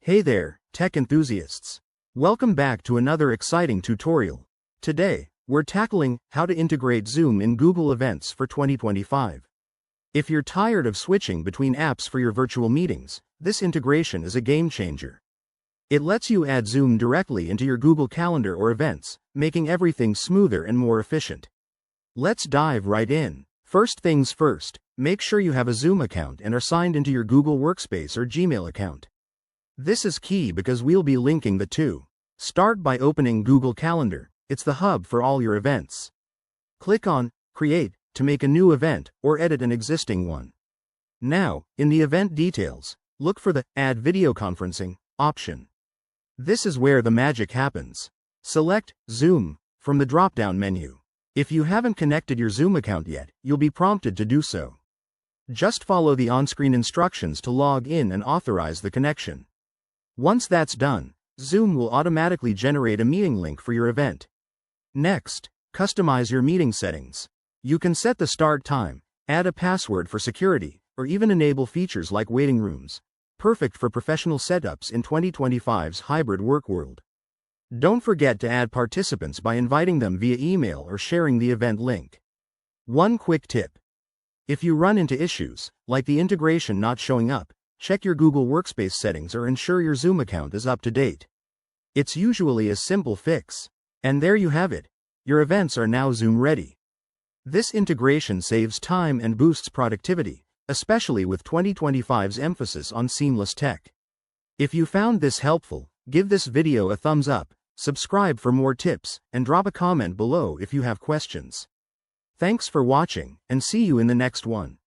Hey there, tech enthusiasts. Welcome back to another exciting tutorial. Today, we're tackling how to integrate Zoom in Google Events for 2025. If you're tired of switching between apps for your virtual meetings, this integration is a game changer. It lets you add Zoom directly into your Google Calendar or Events, making everything smoother and more efficient. Let's dive right in. First things first, make sure you have a Zoom account and are signed into your Google Workspace or Gmail account. This is key because we'll be linking the two. Start by opening Google Calendar. It's the hub for all your events. Click on Create to make a new event or edit an existing one. Now, in the event details, look for the Add Video Conferencing option. This is where the magic happens. Select Zoom from the drop-down menu. If you haven't connected your Zoom account yet, you'll be prompted to do so. Just follow the on-screen instructions to log in and authorize the connection. Once that's done, Zoom will automatically generate a meeting link for your event. Next, customize your meeting settings. You can set the start time, add a password for security, or even enable features like waiting rooms. Perfect for professional setups in 2025's hybrid work world. Don't forget to add participants by inviting them via email or sharing the event link. One quick tip. If you run into issues, like the integration not showing up, check your Google Workspace settings or ensure your Zoom account is up to date. It's usually a simple fix. And there you have it. Your events are now Zoom ready. This integration saves time and boosts productivity, especially with 2025's emphasis on seamless tech. If you found this helpful, give this video a thumbs up, subscribe for more tips, and drop a comment below if you have questions. Thanks for watching, and see you in the next one.